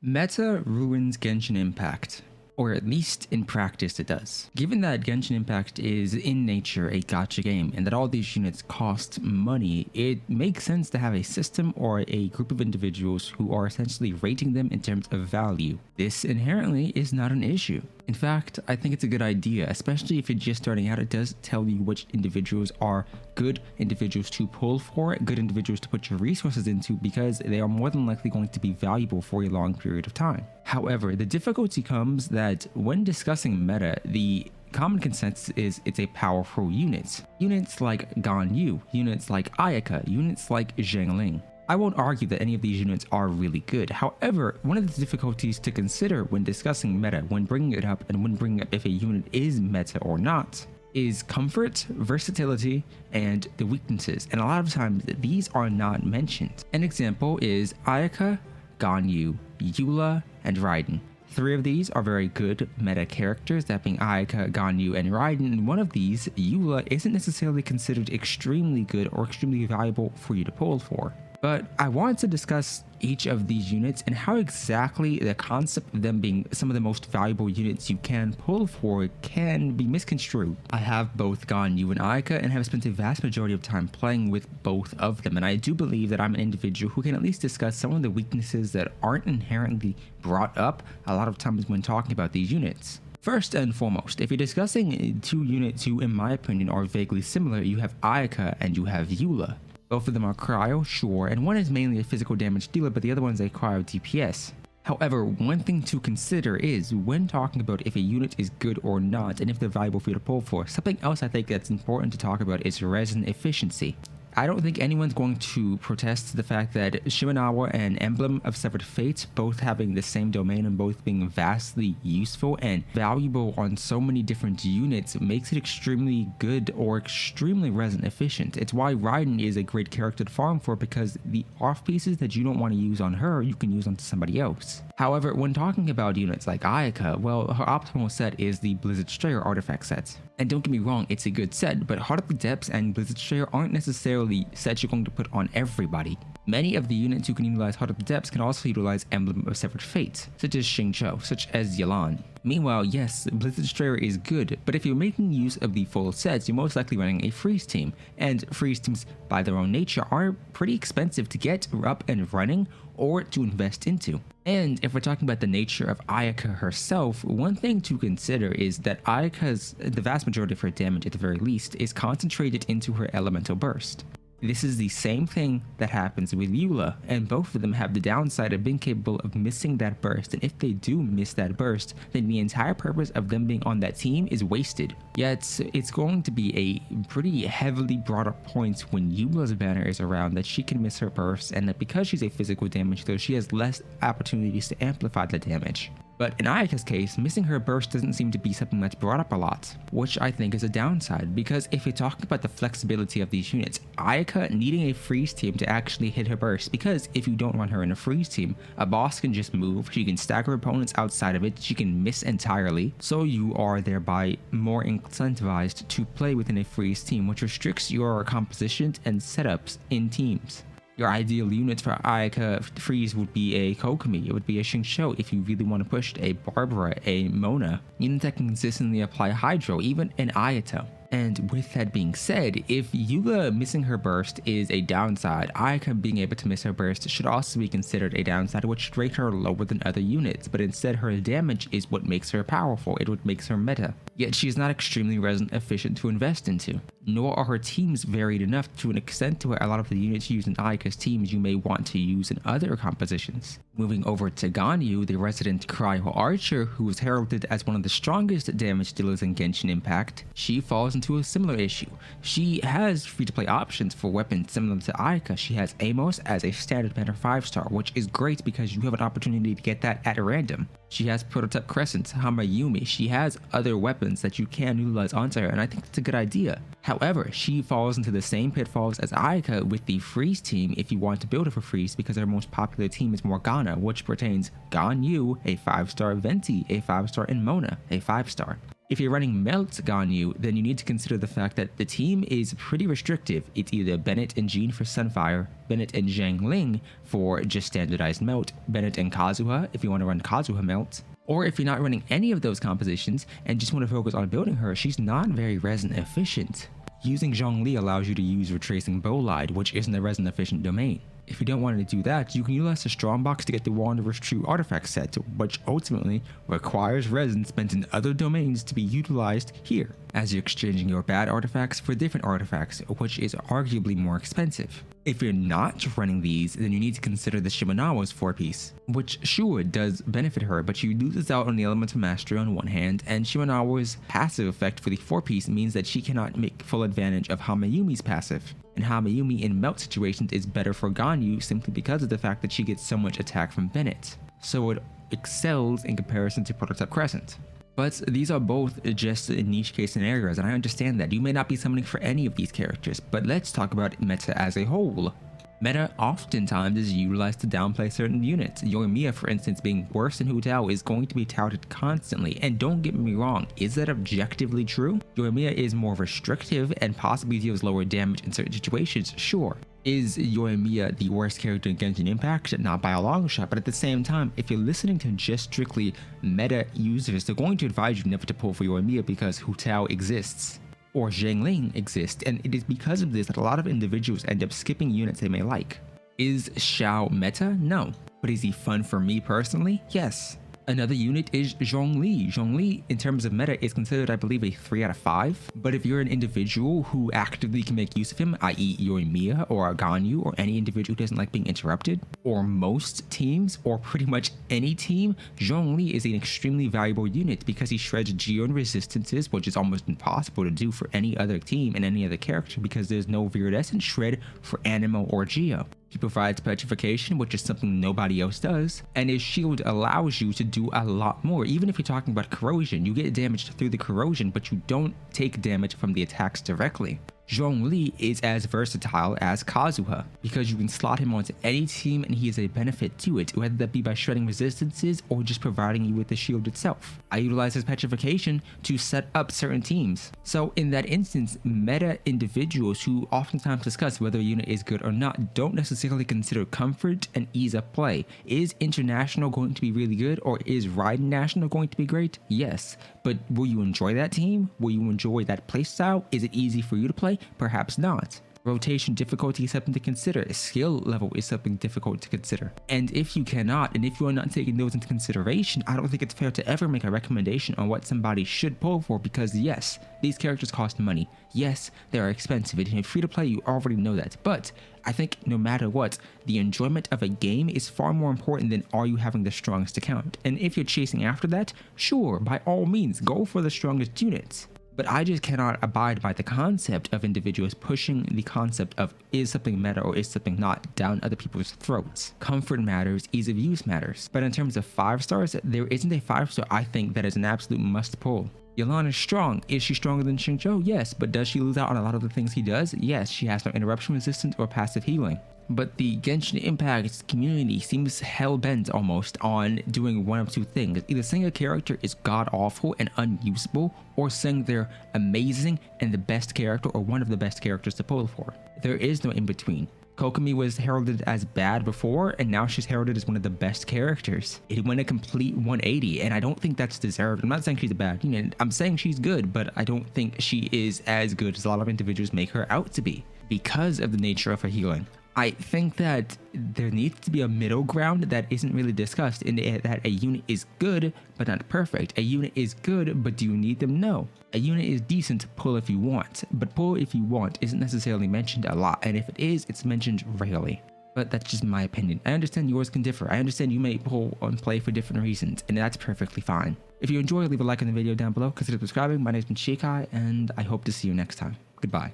Meta ruins Genshin Impact, or at least in practice it does. Given that Genshin Impact is in nature a gacha game and that all these units cost money, it makes sense to have a system or a group of individuals who are essentially rating them in terms of value. This inherently is not an issue. In fact, I think it's a good idea, especially if you're just starting out. It does tell you which individuals are good individuals to pull for, good individuals to put your resources into, because they are more than likely going to be valuable for a long period of time. However, the difficulty comes that when discussing meta, the common consensus is it's a powerful unit. Units like Ganyu, units like Ayaka, units like Zhengling. I won't argue that any of these units are really good. However, one of the difficulties to consider when discussing meta, when bringing it up and when bringing up if a unit is meta or not, is comfort, versatility, and the weaknesses. And a lot of times these are not mentioned. An example is Ayaka, Ganyu, Eula, and Resin. Three of these are very good meta characters, that being Ayaka, Ganyu, and Resin, and one of these, Eula, isn't necessarily considered extremely good or extremely valuable for you to pull for. But I wanted to discuss each of these units and how exactly the concept of them being some of the most valuable units you can pull for can be misconstrued. I have both Ganyu and Ayaka and have spent a vast majority of time playing with both of them, and I do believe that I'm an individual who can at least discuss some of the weaknesses that aren't inherently brought up a lot of times when talking about these units. First and foremost, if you're discussing two units who, in my opinion, are vaguely similar, you have Ayaka and you have Eula. Both of them are cryo, sure, and one is mainly a physical damage dealer, but the other one is a cryo DPS. However, one thing to consider is when talking about if a unit is good or not and if they're valuable for you to pull for, something else I think that's important to talk about is resin efficiency. I don't think anyone's going to protest the fact that Shimenawa and Emblem of Severed Fate, both having the same domain and both being vastly useful and valuable on so many different units, makes it extremely good or extremely resin efficient. It's why Resin is a great character to farm for, because the off pieces that you don't want to use on her, you can use onto somebody else. However, when talking about units like Ayaka, well, her optimal set is the Blizzard Strayer artifact set. And don't get me wrong, it's a good set, but Heart of the Depths and Blizzard Strayer aren't necessarily sets you're going to put on everybody. Many of the units who can utilize Heart of the Depths can also utilize Emblem of Severed Fate, such as Xingqiu, such as Yelan. Meanwhile, yes, Blizzard Strayer is good, but if you're making use of the full sets, you're most likely running a freeze team, and freeze teams by their own nature are pretty expensive to get up and running or to invest into. And if we're talking about the nature of Ayaka herself, one thing to consider is that the vast majority of her damage at the very least is concentrated into her elemental burst. This is the same thing that happens with Eula, and both of them have the downside of being capable of missing that burst, and if they do miss that burst, then the entire purpose of them being on that team is wasted. Yet, it's going to be a pretty heavily brought up point when Eula's banner is around that she can miss her burst, and that because she's a physical damage dealer, she has less opportunities to amplify the damage. But in Ayaka's case, missing her burst doesn't seem to be something that's brought up a lot, which I think is a downside, because if you're talking about the flexibility of these units, Ayaka needing a freeze team to actually hit her burst, because if you don't run her in a freeze team, a boss can just move, she can stagger opponents outside of it, she can miss entirely, so you are thereby more incentivized to play within a freeze team, which restricts your compositions and setups in teams. Your ideal unit for Ayaka freeze would be a Kokomi, it would be a Xingqiu if you really want to push it, a Barbara, a Mona, units that can consistently apply Hydro, even an Ayato. And with that being said, if Eula missing her burst is a downside, Ayaka being able to miss her burst should also be considered a downside, which should rate her lower than other units, but instead her damage is what makes her powerful, it what makes her meta. Yet she is not extremely resin efficient to invest into, nor are her teams varied enough to an extent to where a lot of the units used in Ayaka's teams you may want to use in other compositions. Moving over to Ganyu, the resident cryo archer, who is heralded as one of the strongest damage dealers in Genshin Impact, she falls into a similar issue. She has free-to-play options for weapons similar to Ayaka. She has Amos as a standard banner 5-star, which is great because you have an opportunity to get that at random. She has Prototype Crescent, Hamayumi. She has other weapons that you can utilize onto her, and I think that's a good idea. However, she falls into the same pitfalls as Ayaka with the freeze team if you want to build her for freeze, because her most popular team is Morgana, which pertains Ganyu, a 5-star, Venti, a 5-star, and Mona, a 5-star. If you're running Melt Ganyu, then you need to consider the fact that the team is pretty restrictive. It's either Bennett and Jean for Sunfire, Bennett and Zhang Ling for just standardized Melt, Bennett and Kazuha if you want to run Kazuha Melt. Or if you're not running any of those compositions and just want to focus on building her, she's not very resin efficient. Using Zhongli allows you to use Retracing Bolide, which isn't a resin efficient domain. If you don't want to do that, you can utilize the Strongbox to get the Wanderer's True artifact set, which ultimately requires resin spent in other domains to be utilized here, as you're exchanging your bad artifacts for different artifacts, which is arguably more expensive. If you're not running these, then you need to consider the Shimenawa's 4-piece, which sure does benefit her, but she loses out on the Elemental Mastery on one hand, and Shimenawa's passive effect for the 4-piece means that she cannot make full advantage of Hamayumi's passive. And Hamayumi in melt situations is better for Ganyu simply because of the fact that she gets so much attack from Bennett, so it excels in comparison to Prototype Crescent. But these are both just niche case scenarios, and I understand that you may not be summoning for any of these characters, but let's talk about meta as a whole. Meta oftentimes is utilized to downplay certain units. Yoimiya, for instance, being worse than Hu Tao is going to be touted constantly, and don't get me wrong, is that objectively true? Yoimiya is more restrictive and possibly deals lower damage in certain situations, sure. Is Yoimiya the worst character in Genshin Impact? Not by a long shot, but at the same time, if you're listening to just strictly meta users, they're going to advise you never to pull for Yoimiya because Hu Tao exists, or Zhangling exists, and it is because of this that a lot of individuals end up skipping units they may like. Is Xiao meta? No. But is he fun for me personally? Yes. Another unit is Zhongli. Zhongli, in terms of meta, is considered, I believe, a 3 out of 5. But if you're an individual who actively can make use of him, i.e. Yoimiya or a Ganyu, or any individual who doesn't like being interrupted, or most teams, or pretty much any team, Zhongli is an extremely valuable unit because he shreds Geon resistances, which is almost impossible to do for any other team and any other character because there's no viridescent shred for Animo or Geo. He provides petrification, which is something nobody else does, and his shield allows you to do a lot more. Even if you're talking about corrosion, you get damaged through the corrosion, but you don't take damage from the attacks directly. Zhongli is as versatile as Kazuha because you can slot him onto any team and he is a benefit to it, whether that be by shredding resistances or just providing you with the shield itself. I utilize his petrification to set up certain teams. So in that instance, meta individuals who oftentimes discuss whether a unit is good or not don't necessarily consider comfort and ease of play. Is International going to be really good, or is Raiden National going to be great? Yes, but will you enjoy that team? Will you enjoy that playstyle? Is it easy for you to play? Perhaps not. Rotation difficulty is something to consider. Skill level is something difficult to consider. And if you cannot, and if you are not taking those into consideration, I don't think it's fair to ever make a recommendation on what somebody should pull for, because yes, these characters cost money. Yes, they are expensive, and if you're free to play, you already know that. But I think no matter what, the enjoyment of a game is far more important than are you having the strongest account. And if you're chasing after that, sure, by all means, go for the strongest units. But I just cannot abide by the concept of individuals pushing the concept of is something meta or is something not down other people's throats. Comfort matters, ease of use matters. But in terms of 5 stars, there isn't a 5-star I think that is an absolute must pull. Yelan is strong. Is she stronger than Xingqiu? Yes. But does she lose out on a lot of the things he does? Yes. She has no interruption resistance or passive healing. But the Genshin Impact community seems hell-bent almost on doing one of two things. Either saying a character is god-awful and unusable, or saying they're amazing and the best character or one of the best characters to pull for. There is no in-between. Kokomi was heralded as bad before, and now she's heralded as one of the best characters. It went a complete 180, and I don't think that's deserved. I'm not saying she's a bad unit. I'm saying she's good, but I don't think she is as good as a lot of individuals make her out to be because of the nature of her healing. I think that there needs to be a middle ground that isn't really discussed, in that a unit is good, but not perfect. A unit is good, but do you need them? No. A unit is decent, pull if you want, but pull if you want isn't necessarily mentioned a lot, and if it is, it's mentioned rarely. But that's just my opinion. I understand yours can differ. I understand you may pull and play for different reasons, and that's perfectly fine. If you enjoy, leave a like on the video down below, consider subscribing. My name's been Shikai, and I hope to see you next time. Goodbye.